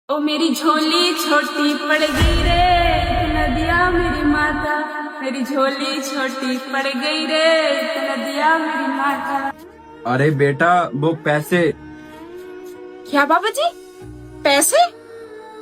ओ मेरी झोली छोटी पड़ गई रे, इतना दिया मेरी माता। मेरी झोली छोटी पड़ गई रे, इतना दिया मेरी माता। अरे बेटा वो पैसे। क्या बाबा जी, पैसे?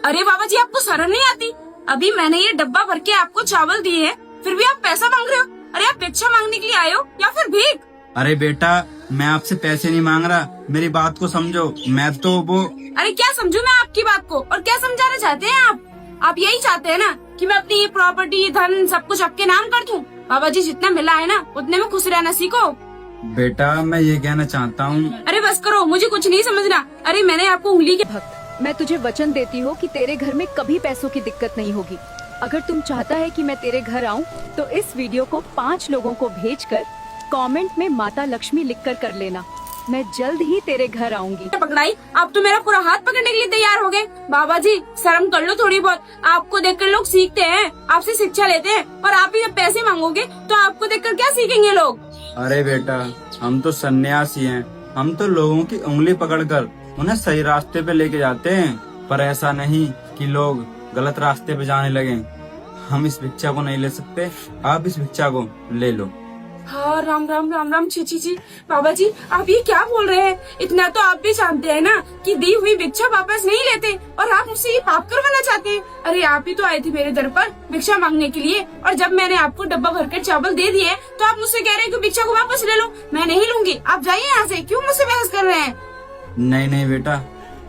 अरे बाबा जी, आपको शर्म नहीं आती? अभी मैंने ये डब्बा भर के आपको चावल दिए हैं, फिर भी आप पैसा मांग रहे हो। अरे आप भिक्षा मांगने के लिए आए हो या फिर भीख? अरे बेटा मैं आपसे पैसे नहीं मांग रहा, मेरी बात को समझो। मैं तो वो अरे क्या समझू मैं आपकी बात को, और क्या समझाना चाहते हैं आप? आप यही चाहते हैं ना कि मैं अपनी ये प्रॉपर्टी, धन, सब कुछ आपके नाम कर दूं? बाबा जी, जितना मिला है ना उतने में खुश रहना सीखो। बेटा मैं ये कहना चाहता हूँ। अरे बस करो, मुझे कुछ नहीं समझना। अरे मैंने आपको उंगली के भक्त, मैं तुझे वचन देती हूँ कि तेरे घर में कभी पैसों की दिक्कत नहीं होगी। अगर तुम चाहता है कि मैं तेरे घर आऊँ तो इस वीडियो को 5 लोगों को भेजकर कमेंट में माता लक्ष्मी लिखकर कर लेना। मैं जल्द ही तेरे घर आऊंगी। पकड़ाई, आप तो मेरा पूरा हाथ पकड़ने के लिए तैयार हो गए। बाबा जी शर्म कर लो थोड़ी बहुत, आपको देखकर लोग सीखते हैं, आपसे शिक्षा लेते हैं, और आप ही जब पैसे मांगोगे तो आपको देखकर क्या सीखेंगे लोग? अरे बेटा हम तो सन्यासी हैं, हम तो लोगों की उंगली पकड़कर उन्हें सही रास्ते पे लेके जाते हैं, पर ऐसा नहीं कि लोग गलत रास्ते पे जाने लगे। हम इस भिक्षा को नहीं ले सकते, आप इस भिक्षा को ले लो। हाँ, राम राम राम राम। छी छी छी, बाबा जी आप ये क्या बोल रहे हैं? इतना तो आप भी जानते हैं ना कि दी हुई भिक्षा वापस नहीं लेते, और आप मुझसे ये पाप करवाना चाहते हैं। अरे आप ही तो आए थे मेरे दर पर भिक्षा मांगने के लिए, और जब मैंने आपको डब्बा भरकर चावल दे दिए तो आप मुझसे कह रहे हैं कि भिक्षा को वापस ले लो। मैं नहीं लूंगी, आप जाइए यहाँ से। क्यों मुझसे बहस कर रहे हैं? नहीं नहीं बेटा,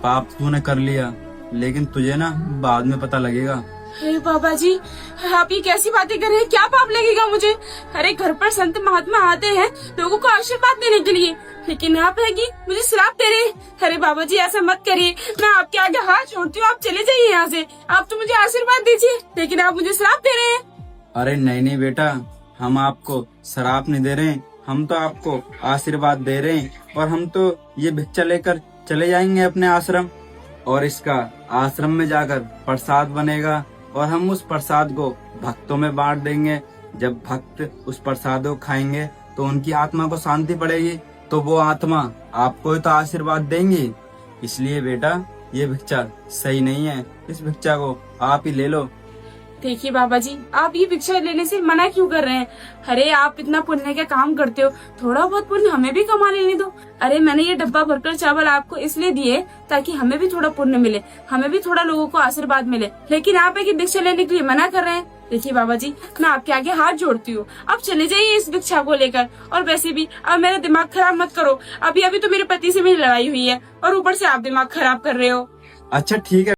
पाप तूने कर लिया, लेकिन तुझे ना बाद में पता लगेगा। अरे बाबा जी, आप ये कैसी बातें कर रहे हैं? क्या पाप लगेगा मुझे? अरे घर पर संत महात्मा आते हैं लोगों को आशीर्वाद देने के लिए, लेकिन आप है कि मुझे श्राप दे रहे हैं। अरे बाबा जी ऐसा मत करिए, मैं आपके आगे हाथ जोड़ती हूँ, आप चले जाइए यहाँ से। आप तो मुझे आशीर्वाद दीजिए, लेकिन आप मुझे श्राप दे रहे हैं। अरे नहीं नहीं बेटा, हम आपको श्राप नहीं दे रहे हैं, हम तो आपको आशीर्वाद दे रहे हैं। और हम तो ये भिक्षा लेकर चले जाएंगे अपने आश्रम, और इसका आश्रम में जाकर प्रसाद बनेगा, और हम उस प्रसाद को भक्तों में बांट देंगे। जब भक्त उस प्रसाद को खाएंगे तो उनकी आत्मा को शांति पड़ेगी, तो वो आत्मा आपको ही तो आशीर्वाद देंगी। इसलिए बेटा ये भिक्षा सही नहीं है, इस भिक्षा को आप ही ले लो। देखिए बाबा जी, आप ये भिक्षा लेने से मना क्यों कर रहे हैं? अरे आप इतना पुण्य का काम करते हो, थोड़ा बहुत पुण्य हमें भी कमा लेने दो। अरे मैंने ये डब्बा भरकर चावल आपको इसलिए दिए ताकि हमें भी थोड़ा पुण्य मिले, हमें भी थोड़ा लोगों को आशीर्वाद मिले, लेकिन आप है कि भिक्षा लेने के लिए मना कर रहे हैं। देखिए बाबा जी, मैं आपके आगे हाथ जोड़ती हूँ, आप चले जाइए इस भिक्षा को लेकर। और वैसे भी अब मेरा दिमाग खराब मत करो, अभी अभी तो मेरे पति से मेरी लड़ाई हुई है और ऊपर से आप दिमाग खराब कर रहे हो। अच्छा ठीक है।